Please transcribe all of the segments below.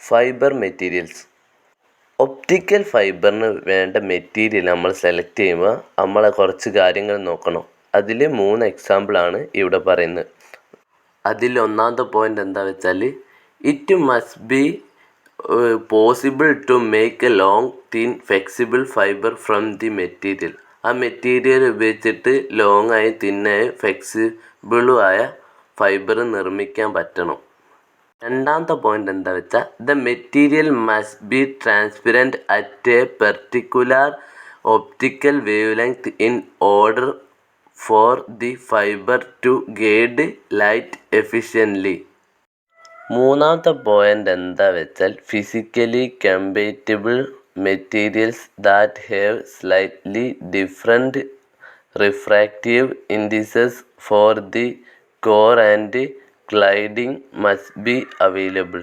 Fibre materials. Optical ഫൈബറിന് വേണ്ട material നമ്മൾ select ചെയ്യുമ്പോൾ നമ്മളെ കുറച്ച് കാര്യങ്ങൾ നോക്കണം. അതിൽ 3 എക്സാമ്പിളാണ് ഇവിടെ പറയുന്നത്. അതിൽ ഒന്നാമത്തെ പോയിൻ്റ് എന്താ വെച്ചാൽ, it must be possible to make a long thin flexible fibre from the material. ആ മെറ്റീരിയൽ ഉപയോഗിച്ചിട്ട് ലോങ് ആയി തിന്നായി ഫ്ലെക്സിബിളും ആയ ഫൈബർ നിർമ്മിക്കാൻ പറ്റണം. രണ്ടാമത്തെ പോയിന്റ് എന്താ വെച്ചാൽ, the material must be transparent at a particular optical wavelength in order for the fibre to guide light efficiently. മൂന്നാമത്തെ പോയിന്റ് എന്താ വെച്ചാൽ, physically compatible materials that have slightly different refractive indices for the core and cladding must be available.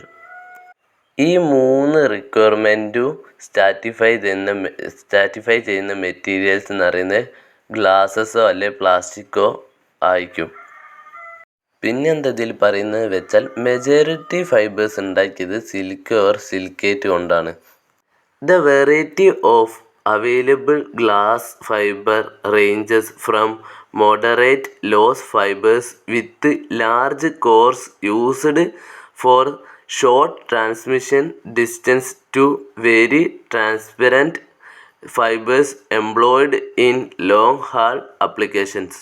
ഈ 3 റിക്വയർമെൻറ്റും സ്റ്റാറ്റിഫൈ ചെയ്യുന്ന materials എന്ന് പറയുന്നത് ഗ്ലാസസോ അല്ലെ പ്ലാസ്റ്റിക്കോ ആയിരിക്കും. പിന്നെ എന്താ ഇതിൽ പറയുന്നത് വെച്ചാൽ, മെജോറിറ്റി ഫൈബേഴ്സ് ഉണ്ടാക്കിയത് സിലിക്ക ഓർ സിലിക്കേറ്റ് കൊണ്ടാണ്. The variety of available glass fibre ranges from moderate loss fibers with large cores used for short transmission distance to very transparent fibers employed in long haul applications.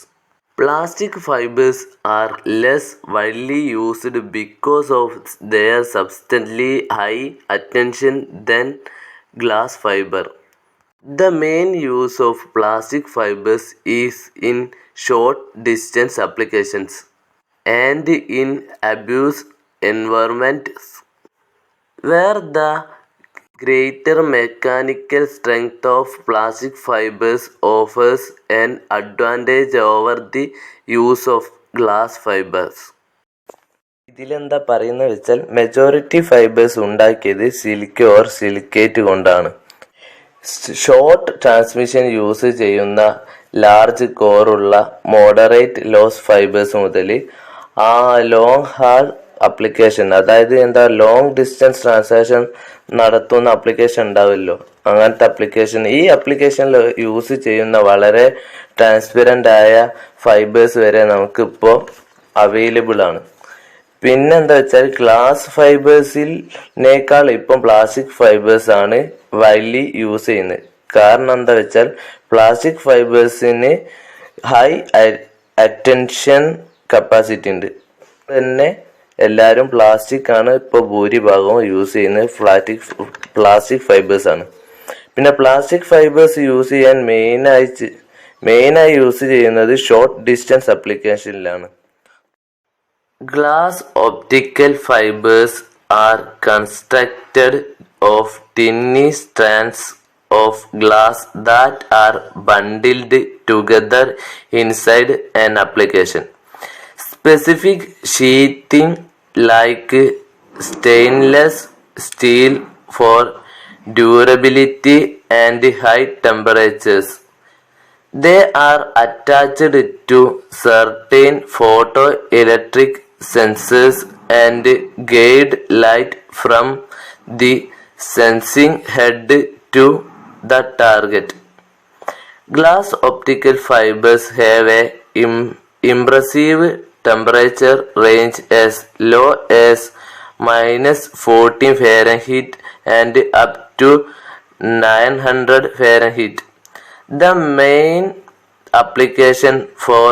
Plastic fibers are less widely used because of their substantially high attention than glass fiber. The main use of plastic fibers is in short distance applications and in abuse environments where the greater mechanical strength of plastic fibers offers an advantage over the use of glass fibers. ഇതിലെന്താ പറയുന്നത് വെച്ചാൽ, majority fibres ഉണ്ടാക്കിയത് silica or silicate കൊണ്ടാണ്. Short transmission use ചെയ്യുന്ന large കോറുള്ള moderate loss fibres മുതൽ ആ long hall application, അതായത് long distance transaction നടത്തുന്ന ആപ്ലിക്കേഷൻ ഉണ്ടാവുമല്ലോ, അങ്ങനത്തെ ആപ്ലിക്കേഷൻ, ഈ ആപ്ലിക്കേഷനിൽ യൂസ് ചെയ്യുന്ന വളരെ ട്രാൻസ്പെറൻ്റ് ആയ ഫൈബേഴ്സ് വരെ നമുക്കിപ്പോൾ അവൈലബിൾ ആണ്. പിന്നെന്താ വെച്ചാൽ, ഗ്ലാസ് ഫൈബേഴ്സിനേക്കാൾ ഇപ്പം പ്ലാസ്റ്റിക് ഫൈബേഴ്സ് ആണ് വൈഡ്ലി യൂസ് ചെയ്യുന്നത്. കാരണം എന്താ വെച്ചാൽ, പ്ലാസ്റ്റിക് ഫൈബേഴ്സിന് ഹൈ അറ്റൻഷൻ കപ്പാസിറ്റി ഉണ്ട്. തന്നെ എല്ലാവരും പ്ലാസ്റ്റിക് ആണ് ഇപ്പോൾ ഭൂരിഭാഗവും യൂസ് ചെയ്യുന്നത്, പ്ലാസ്റ്റിക് ഫൈബേഴ്സ് ആണ്. പിന്നെ പ്ലാസ്റ്റിക് ഫൈബേഴ്സ് യൂസ് ചെയ്യാൻ മെയിനായി യൂസ് ചെയ്യുന്നത് ഷോർട്ട് ഡിസ്റ്റൻസ് ആപ്ലിക്കേഷനിലാണ്. Glass optical fibers are constructed of tiny strands of glass that are bundled together inside an application. Specific sheathing like stainless steel for durability and high temperatures. They are attached to certain photoelectric sensors and guide light from the sensing head to the target. Glass optical fibers have a impressive temperature range as low as -14 Fahrenheit and up to 900 Fahrenheit. The main application for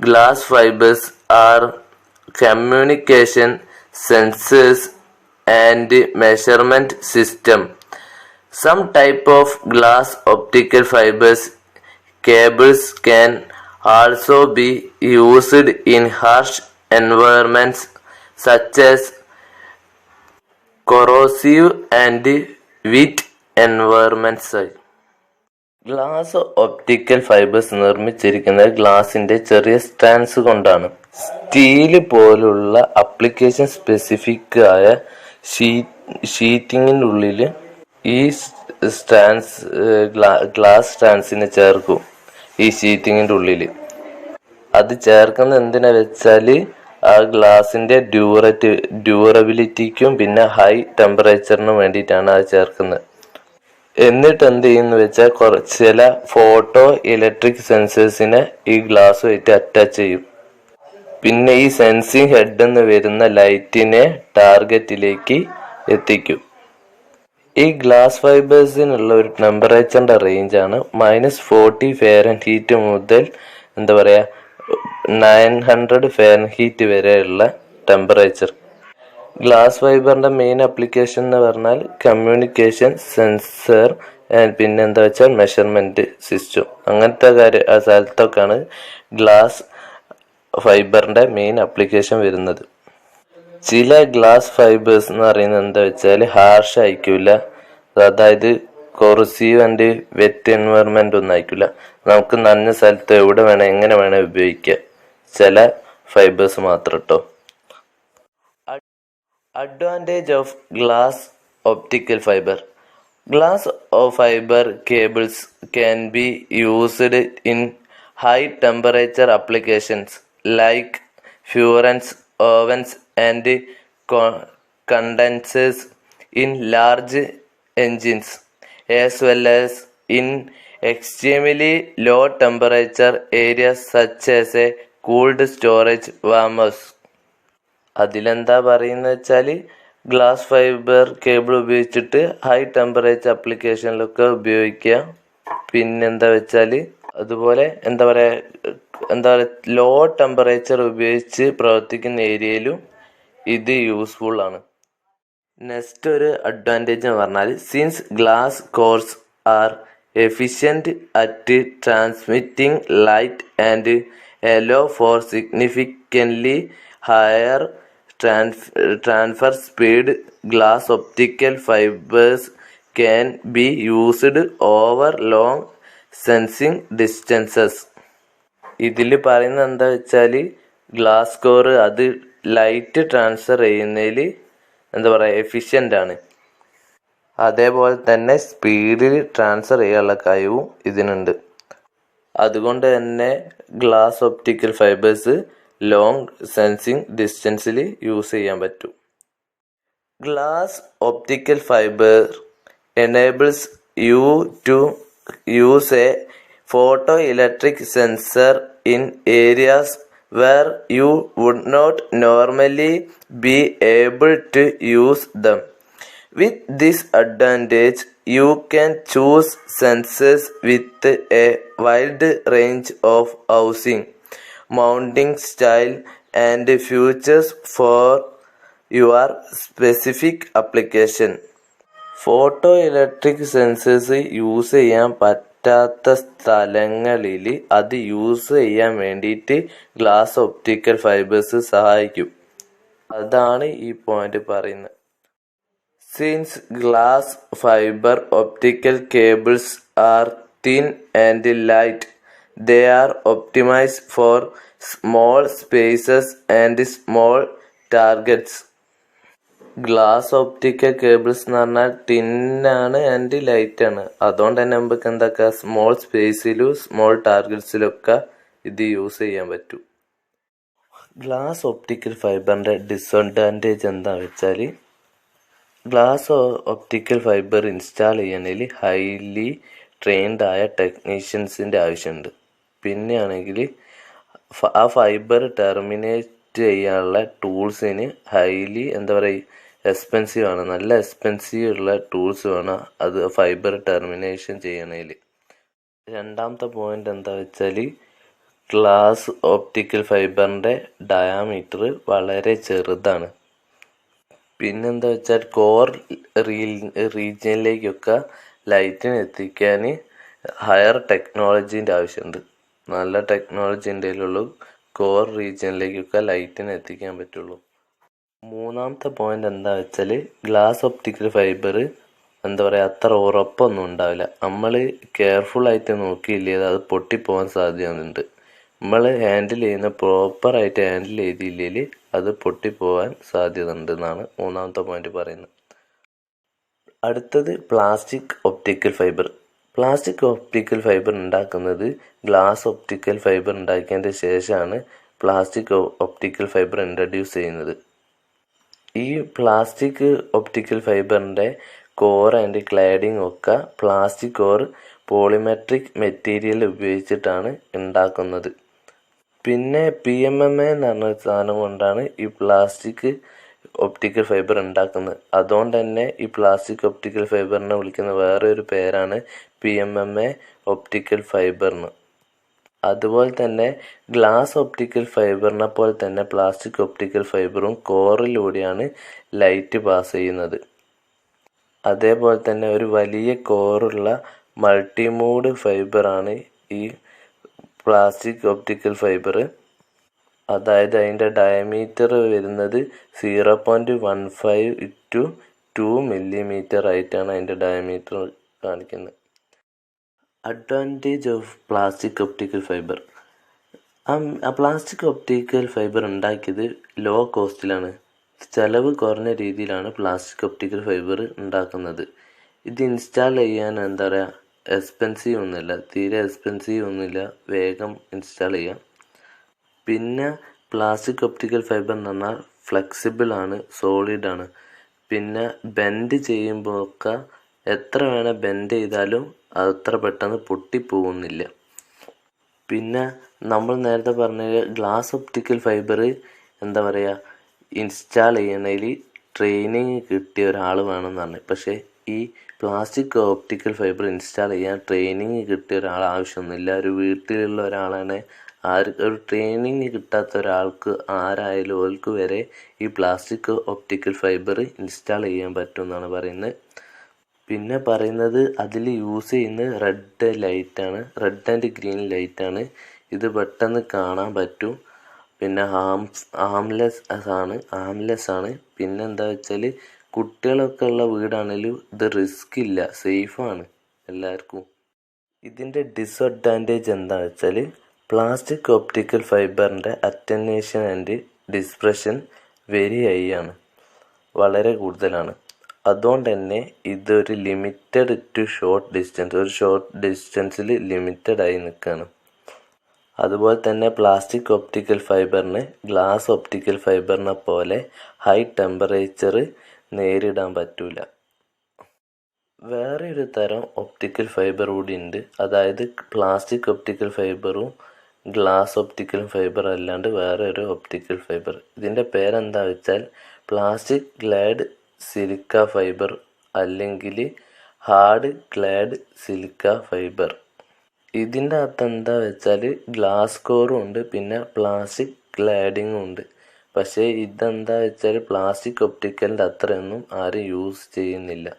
glass fibers are communication sensors and measurement system. Some type of glass optical fibers cables can also be used in harsh environments such as corrosive and wet environments. Glass optical fibres നിർമ്മിച്ചിരിക്കുന്നത് ഗ്ലാസിന്റെ ചെറിയ strands കൊണ്ടാണ്. Steel പോലുള്ള application specific ആയ ഷീറ്റിങ്ങിനുള്ളിൽ ഈ strands glass സ്ട്രാൻഡ്സിനെ ചേർക്കും. ഈ ഷീറ്റിങ്ങിൻ്റെ ഉള്ളിൽ അത് ചേർക്കുന്നത് എന്തിനാ വെച്ചാൽ ആ ഗ്ലാസിൻ്റെ ഡ്യൂറബിലിറ്റിക്കും പിന്നെ ഹൈ ടെമ്പറേച്ചറിനും വേണ്ടിയിട്ടാണ് അത് ചേർക്കുന്നത്. എന്നിട്ട് എന്ത് ചെയ്യുന്നു വെച്ചാൽ ചില ഫോട്ടോ ഇലക്ട്രിക് സെൻസേഴ്സിനെ ഈ ഗ്ലാസ്സുമായിട്ട് അറ്റാച്ച് ചെയ്യും. പിന്നെ ഈ സെൻസിങ് ഹെഡ് എന്ന് വരുന്ന ലൈറ്റിനെ ടാർഗറ്റിലേക്ക് എത്തിക്കും. ഈ ഗ്ലാസ് ഫൈബേഴ്സിനുള്ള ഒരു ടെമ്പറേച്ചറിന്റെ റേഞ്ചാണ് -40 ഫാരൻഹീറ്റ് മുതൽ 900 ഫാരൻഹീറ്റ് വരെയുള്ള ടെമ്പറേച്ചർ. ഗ്ലാസ് ഫൈബറിന്റെ മെയിൻ ആപ്ലിക്കേഷൻ എന്ന് പറഞ്ഞാൽ കമ്മ്യൂണിക്കേഷൻ, സെൻസർ, പിന്നെ മെഷർമെന്റ് സിസ്റ്റം, അങ്ങനത്തെ സ്ഥലത്തൊക്കെയാണ് ഗ്ലാസ് ഫൈബറിന്റെ മെയിൻ ആപ്ലിക്കേഷൻ വരുന്നത്. ചില ഗ്ലാസ് ഫൈബേഴ്സ് എന്ന് പറയുന്നത് ഹാർഷ് ആയിരിക്കില്ല, അതായത് കൊറസീവ് ആൻഡ് വെറ്റ് എൻവയറമെന്റ് ഒന്നും ആയിരിക്കില്ല. നമുക്ക് നനഞ്ഞ സ്ഥലത്ത് എവിടെ വേണം എങ്ങനെ വേണം ഉപയോഗിക്കാം. ചില ഫൈബേഴ്സ് മാത്രം കേട്ടോ. Advantage of glass optical fibre. Glass fibre cables can be used in high temperature applications like furnaces, ovens and condensers in large engines, as well as in extremely low temperature areas such as a cooled storage warmers. അതിലെന്താ പറയുന്നത് വെച്ചാൽ glass fibre cable ഉപയോഗിച്ചിട്ട് high temperature ആപ്ലിക്കേഷനിലൊക്കെ ഉപയോഗിക്കുക. പിന്നെന്താ വെച്ചാൽ അതുപോലെ low temperature ഉപയോഗിച്ച് പ്രവർത്തിക്കുന്ന ഏരിയയിലും ഇത് യൂസ്ഫുൾ ആണ്. നെക്സ്റ്റ് ഒരു അഡ്വാൻറ്റേജ് എന്ന് പറഞ്ഞാൽ since glass cores are efficient at transmitting light and allow for significantly higher transfer speed, glass optical fibers can be used over long sensing distances. ഇതിൽ പറയുന്നത് എന്താ വെച്ചാൽ ഗ്ലാസ് കോർ അത് ലൈറ്റ് ട്രാൻസ്ഫർ ചെയ്യുന്നതിൽ efficient ആണ്. അതേപോലെ തന്നെ സ്പീഡിൽ ട്രാൻസ്ഫർ ചെയ്യാനുള്ള കഴിവും ഇതിനുണ്ട്. അതുകൊണ്ട് തന്നെ glass optical fibres long sensing ഡിസ്റ്റൻസിൽ യൂസ് ചെയ്യാൻ പറ്റും. Glass optical fibre enables you to use a photoelectric sensor in areas where you would not normally be able to use them. With this advantage, you can choose sensors with a wide range of housing, mounting style, and features for your specific application. Photo electric sensors use ചെയ്യാൻ പറ്റാത്ത സ്ഥലങ്ങളിൽ അത് use ചെയ്യാൻ വേണ്ടിയിട്ട് glass optical fibres സഹായിക്കും. അതാണ് ഈ point പറയുന്നത്. Since glass fibre optical cables R thin and light, they are optimized for small spaces and small targets. Glass optical cables എന്ന് പറഞ്ഞാൽ ടിന്നാണ് ആൻഡ് ലൈറ്റ് ആണ്. അതുകൊണ്ട് തന്നെ നമുക്ക് എന്താക്കാം, സ്മോൾ സ്പേസിലും സ്മോൾ ടാർഗറ്റ്സിലൊക്കെ ഇത് യൂസ് ചെയ്യാൻ പറ്റും. ഗ്ലാസ് ഒപ്റ്റിക്കൽ ഫൈബറിൻ്റെ ഡിസഡ്വാൻറ്റേജ് എന്താ വെച്ചാൽ ഗ്ലാസ് ഒപ്റ്റിക്കൽ ഫൈബർ ഇൻസ്റ്റാൾ ചെയ്യണമെങ്കിൽ ഹൈലി ട്രെയിൻഡ് ആയ ടെക്നീഷ്യൻസിൻ്റെ ആവശ്യമുണ്ട്. പിന്നെയാണെങ്കിൽ ആ ഫൈബർ ടെർമിനേറ്റ് ചെയ്യാനുള്ള ടൂൾസിന് ഹൈലി എക്സ്പെൻസീവ് ആണ്. നല്ല എക്സ്പെൻസീവ് ഉള്ള ടൂൾസ് വേണം അത് ഫൈബർ ടെർമിനേഷൻ ചെയ്യണേൽ. രണ്ടാമത്തെ പോയിന്റ് എന്താ വെച്ചാൽ ഗ്ലാസ് ഒപ്റ്റിക്കൽ ഫൈബറിൻ്റെ ഡയാമീറ്റർ വളരെ ചെറുതാണ്. പിന്നെന്താ വെച്ചാൽ കോർ റീജിയനിലേക്കൊക്കെ ലൈറ്റിന് എത്തിക്കാൻ ഹയർ ടെക്നോളജീൻ്റെ ആവശ്യമുണ്ട്. നല്ല ടെക്നോളജി ഉണ്ടെങ്കിലുള്ളൂ കോർ റീജിയനിലേക്കൊക്കെ ലൈറ്റിന് എത്തിക്കാൻ പറ്റുള്ളൂ. മൂന്നാമത്തെ പോയിന്റ് എന്താ വെച്ചാൽ ഗ്ലാസ് ഒപ്റ്റിക്കൽ ഫൈബർ അത്ര ഉറപ്പൊന്നും ഉണ്ടാവില്ല. നമ്മൾ കെയർഫുള്ളായിട്ട് നോക്കിയില്ലേ അത് പൊട്ടിപ്പോകാൻ സാധ്യതയുണ്ട്. നമ്മൾ പ്രോപ്പറായിട്ട് ഹാൻഡിൽ ചെയ്തില്ലെങ്കിൽ അത് പൊട്ടിപ്പോകാൻ സാധ്യത ഉണ്ട് എന്നാണ് മൂന്നാമത്തെ പോയിന്റ് പറയുന്നത്. അടുത്തത് plastic optical fibre. Plastic optical fibre ഉണ്ടാക്കുന്നത് ഗ്ലാസ് ഒപ്റ്റിക്കൽ ഫൈബർ ഉണ്ടാക്കിയതിൻ്റെ ശേഷമാണ് പ്ലാസ്റ്റിക് ഒപ്റ്റിക്കൽ ഫൈബർ ഇൻട്രൊഡ്യൂസ് ചെയ്യുന്നത്. ഈ പ്ലാസ്റ്റിക് ഒപ്റ്റിക്കൽ ഫൈബറിൻ്റെ കോർ ആൻഡ് ക്ലാഡിംഗ് ഒക്കെ പ്ലാസ്റ്റിക് ഓർ പോളിമെട്രിക് മെറ്റീരിയൽ ഉപയോഗിച്ചിട്ടാണ് ഉണ്ടാക്കുന്നത്. പിന്നെ PMMA എന്ന് പറഞ്ഞ സാധനം കൊണ്ടാണ് ഈ പ്ലാസ്റ്റിക് ഒപ്റ്റിക്കൽ ഫൈബർ ഉണ്ടാക്കുന്നത്. അതുകൊണ്ട് തന്നെ ഈ പ്ലാസ്റ്റിക് ഒപ്റ്റിക്കൽ ഫൈബറിനെ വിളിക്കുന്ന വേറൊരു പേരാണ് PMMA ഒപ്റ്റിക്കൽ ഫൈബറിന്. അതുപോലെ തന്നെ ഗ്ലാസ് ഒപ്റ്റിക്കൽ ഫൈബറിനെ പോലെ തന്നെ പ്ലാസ്റ്റിക് ഒപ്റ്റിക്കൽ ഫൈബറും കോറിലൂടെയാണ് ലൈറ്റ് പാസ് ചെയ്യുന്നത്. അതേപോലെ തന്നെ ഒരു വലിയ കോറുള്ള മൾട്ടിമോഡ് ഫൈബറാണ് ഈ പ്ലാസ്റ്റിക് ഒപ്റ്റിക്കൽ ഫൈബർ. അതായത് അതിൻ്റെ ഡയമീറ്റർ വരുന്നത് 0.15 to 2 millimeter ആയിട്ടാണ് അതിൻ്റെ ഡയമീറ്റർ കാണിക്കുന്നത്. Advantage of plastic optical fibre. Plastic optical fibre ഉണ്ടാക്കിയത് ലോ കോസ്റ്റിലാണ്. ചെലവ് കുറഞ്ഞ രീതിയിലാണ് പ്ലാസ്റ്റിക് ഒപ്റ്റിക്കൽ ഫൈബർ ഉണ്ടാക്കുന്നത്. ഇത് ഇൻസ്റ്റാൾ ചെയ്യാൻ എന്താ പറയുക, എക്സ്പെൻസീവ് ഒന്നുമില്ല, തീരെ എക്സ്പെൻസീവ് ഒന്നുമില്ല, വേഗം ഇൻസ്റ്റാൾ ചെയ്യാം. പിന്നെ പ്ലാസ്റ്റിക് ഒപ്റ്റിക്കൽ ഫൈബർ എന്ന് പറഞ്ഞാൽ ഫ്ലെക്സിബിൾ ആണ്, സോളിഡ് ആണ്. പിന്നെ ബെൻഡ് ചെയ്യുമ്പോഴൊക്കെ എത്ര വേണേൽ ബെൻഡ് ചെയ്താലും അത്ര പെട്ടെന്ന് പൊട്ടിപ്പോകുന്നില്ല. പിന്നെ നമ്മൾ നേരത്തെ പറഞ്ഞ ഗ്ലാസ് ഒപ്റ്റിക്കൽ ഫൈബർ എന്താ പറയുക, ഇൻസ്റ്റാൾ ചെയ്യണതിൽ ട്രെയിനിങ് കിട്ടിയ ഒരാൾ വേണമെന്ന് പറഞ്ഞു. പക്ഷേ ഈ പ്ലാസ്റ്റിക് ഒപ്റ്റിക്കൽ ഫൈബർ ഇൻസ്റ്റാൾ ചെയ്യാൻ ട്രെയിനിങ് കിട്ടിയ ഒരാൾ ആവശ്യമൊന്നുമില്ല. ഒരു വീട്ടിലുള്ള ഒരാളാണ്, ഒരു ട്രെയിനിങ് കിട്ടാത്ത ഒരാൾക്ക് ആരായാലും ഓൾക്ക് വരെ ഈ പ്ലാസ്റ്റിക് ഒപ്റ്റിക്കൽ ഫൈബർ ഇൻസ്റ്റാൾ ചെയ്യാൻ പറ്റും എന്നാണ് പറയുന്നത്. പിന്നെ പറയുന്നത് അതിൽ യൂസ് ചെയ്യുന്ന റെഡ് ലൈറ്റാണ്, റെഡ് ആൻഡ് ഗ്രീൻ ലൈറ്റാണ്. ഇത് പെട്ടെന്ന് കാണാൻ പറ്റും. പിന്നെ ആംലെസ് ആണ്. പിന്നെ എന്താ വെച്ചാൽ കുട്ടികളൊക്കെ ഉള്ള വീടാണെങ്കിലും ഇത് റിസ്ക് ഇല്ല, സേഫാണ് എല്ലാവർക്കും. ഇതിൻ്റെ ഡിസഡ്വാൻറ്റേജ് എന്താണെന്ന് വെച്ചാൽ പ്ലാസ്റ്റിക് ഒപ്റ്റിക്കൽ ഫൈബറിൻ്റെ attenuation and dispersion very high ആണ്, വളരെ കൂടുതലാണ്. അതുകൊണ്ട് തന്നെ ഇതൊരു ലിമിറ്റഡ് ടു ഷോർട്ട് ഡിസ്റ്റൻസ്, ഒരു ഷോർട്ട് ഡിസ്റ്റൻസിൽ ലിമിറ്റഡ് ആയി നിൽക്കുകയാണ്. അതുപോലെ തന്നെ പ്ലാസ്റ്റിക് ഒപ്റ്റിക്കൽ ഫൈബറിന് ഗ്ലാസ് ഒപ്റ്റിക്കൽ ഫൈബറിനെ പോലെ ഹൈ ടെമ്പറേച്ചർ നേരിടാൻ പറ്റില്ല. വേറെ ഒരു തരം ഒപ്റ്റിക്കൽ ഫൈബർ കൂടി ഉണ്ട്. അതായത് പ്ലാസ്റ്റിക് ഒപ്റ്റിക്കൽ ഫൈബറും ഗ്ലാസ് ഒപ്റ്റിക്കൽ ഫൈബർ അല്ലാണ്ട് വേറെ ഒരു ഒപ്റ്റിക്കൽ ഫൈബർ. ഇതിൻ്റെ പേരെന്താ വെച്ചാൽ പ്ലാസ്റ്റിക് ഗ്ലാഡ് സിലിക്ക ഫൈബർ അല്ലെങ്കിൽ ഹാർഡ് ഗ്ലാഡ് സിലിക്ക ഫൈബർ. ഇതിൻ്റെ അകത്ത് എന്താ വെച്ചാൽ ഗ്ലാസ് കോറും ഉണ്ട്, പിന്നെ പ്ലാസ്റ്റിക് ഗ്ലാഡിങ്ങും ഉണ്ട്. പക്ഷേ ഇതെന്താ വെച്ചാൽ പ്ലാസ്റ്റിക് ഒപ്റ്റിക്കലിൻ്റെ അത്രയൊന്നും ആരും യൂസ് ചെയ്യുന്നില്ല.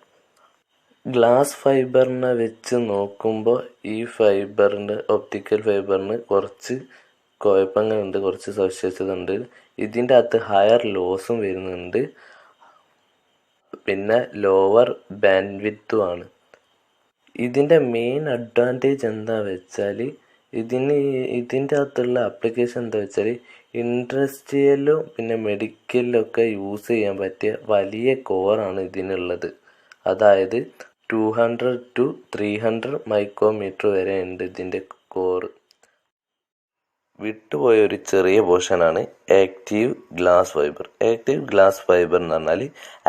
ഗ്ലാസ് ഫൈബറിനെ വെച്ച് നോക്കുമ്പോൾ ഈ ഫൈബറിൻ്റെ ഒപ്റ്റിക്കൽ ഫൈബറിന് കുറച്ച് കുഴപ്പങ്ങളുണ്ട്, കുറച്ച് സവിശേഷത ഉണ്ട്. ഇതിൻ്റെ അകത്ത് ഹയർ ലോസും വരുന്നുണ്ട്, പിന്നെ ലോവർ ബാൻഡ്വിഡ്ത്തും ആണ്. ഇതിൻ്റെ മെയിൻ അഡ്വാൻറ്റേജ് എന്താ വെച്ചാൽ ഇതിൻ്റെ അകത്തുള്ള ആപ്ലിക്കേഷൻ എന്താ വെച്ചാൽ ഇൻഡസ്ട്രിയലും പിന്നെ മെഡിക്കലിലൊക്കെ യൂസ് ചെയ്യാൻ പറ്റിയ വലിയ കോറാണ് ഇതിനുള്ളത്. അതായത് 200 to 300 മൈക്രോമീറ്റർ വരെ ഉണ്ട് ഇതിൻ്റെ കോറ്. വിട്ടുപോയ ഒരു ചെറിയ പോർഷനാണ് active glass fibre. Active glass fibre എന്ന് പറഞ്ഞാൽ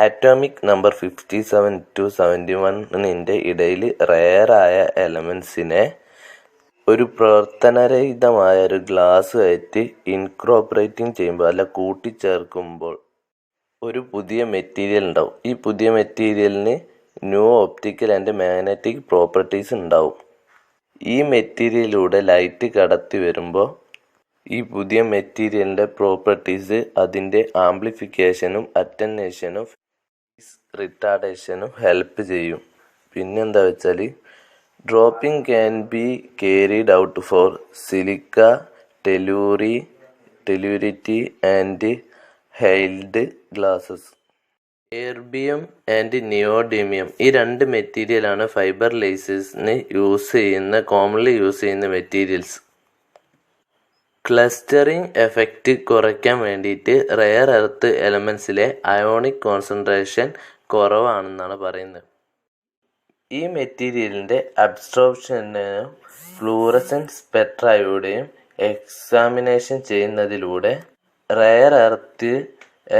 ആറ്റോമിക് നമ്പർ 57 to 71 ഇടയിൽ റെയറായ എലമെൻസിനെ ഒരു പ്രവർത്തനരഹിതമായ ഒരു ഗ്ലാസ് ആയിട്ട് ഇൻകോർപ്പറേറ്റിംഗ് ചെയ്യുമ്പോൾ അല്ല കൂട്ടിച്ചേർക്കുമ്പോൾ ഒരു പുതിയ മെറ്റീരിയൽ ഉണ്ടാവും. ഈ പുതിയ മെറ്റീരിയലിന് new optical and magnetic properties ഉണ്ടാവും. ഈ മെറ്റീരിയലിലൂടെ ലൈറ്റ് കടത്തി വരുമ്പോൾ ഈ പുതിയ മെറ്റീരിയലിൻ്റെ പ്രോപ്പർട്ടീസ് അതിൻ്റെ ആംപ്ലിഫിക്കേഷനും അറ്റൻവേഷനും റിട്ടാർഡേഷനും ഹെൽപ്പ് ചെയ്യും. പിന്നെന്താ വെച്ചാൽ doping can be carried out for silica, tellurite and halide glasses. Erbium and neodymium ഈ രണ്ട് മെറ്റീരിയലാണ് ഫൈബർ ലേസസിന് കോമൺലി യൂസ് ചെയ്യുന്ന മെറ്റീരിയൽസ്. ക്ലസ്റ്ററിംഗ് എഫക്റ്റ് കുറയ്ക്കാൻ വേണ്ടിയിട്ട് റെയർ എർത്ത് എലമെൻസിലെ അയോണിക് കോൺസെൻട്രേഷൻ കുറവാണെന്നാണ് പറയുന്നത്. ഈ മെറ്റീരിയലിൻ്റെ അബ്സോർപ്ഷനും ഫ്ലൂറസെൻറ്റ് സ്പെക്ട്രയുടെയും എക്സാമിനേഷൻ ചെയ്യുന്നതിലൂടെ റെയർ എർത്ത്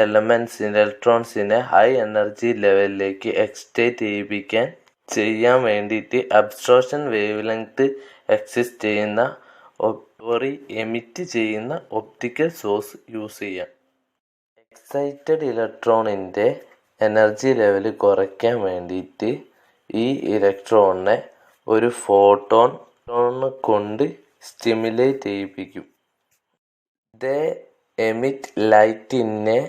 എലമെൻസിൻ്റെ ഇലക്ട്രോൺസിനെ ഹൈ എനർജി ലെവലിലേക്ക് എക്സ്റ്റേറ്റ് ചെയ്യിപ്പിക്കാൻ ചെയ്യാൻ വേണ്ടിയിട്ട് അബ്സ്ട്രോഷൻ വേവ് ലെങ്ത് എക്സിസ്റ്റ് ചെയ്യുന്ന എമിറ്റ് ചെയ്യുന്ന ഒപ്റ്റിക്കൽ സോഴ്സ് യൂസ് ചെയ്യാം. എക്സൈറ്റഡ് ഇലക്ട്രോണിൻ്റെ എനർജി ലെവൽ കുറയ്ക്കാൻ വേണ്ടിയിട്ട് ഈ ഇലക്ട്രോണിനെ ഒരു ഫോട്ടോൺ കൊണ്ട് സ്റ്റിമുലേറ്റ് ചെയ്യിപ്പിക്കും. They emit light in a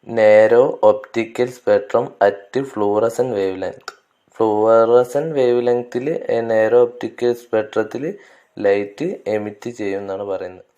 narrow optical spectrum at fluorescent wavelength. Fluorescent വേവ് ലെങ്ത്തിൽ നാരോ ഒപ്റ്റിക്കൽ സ്പെക്ട്രത്തിൽ ലൈറ്റ് എമിറ്റ് ചെയ്യും എന്നാണ് പറയുന്നത്.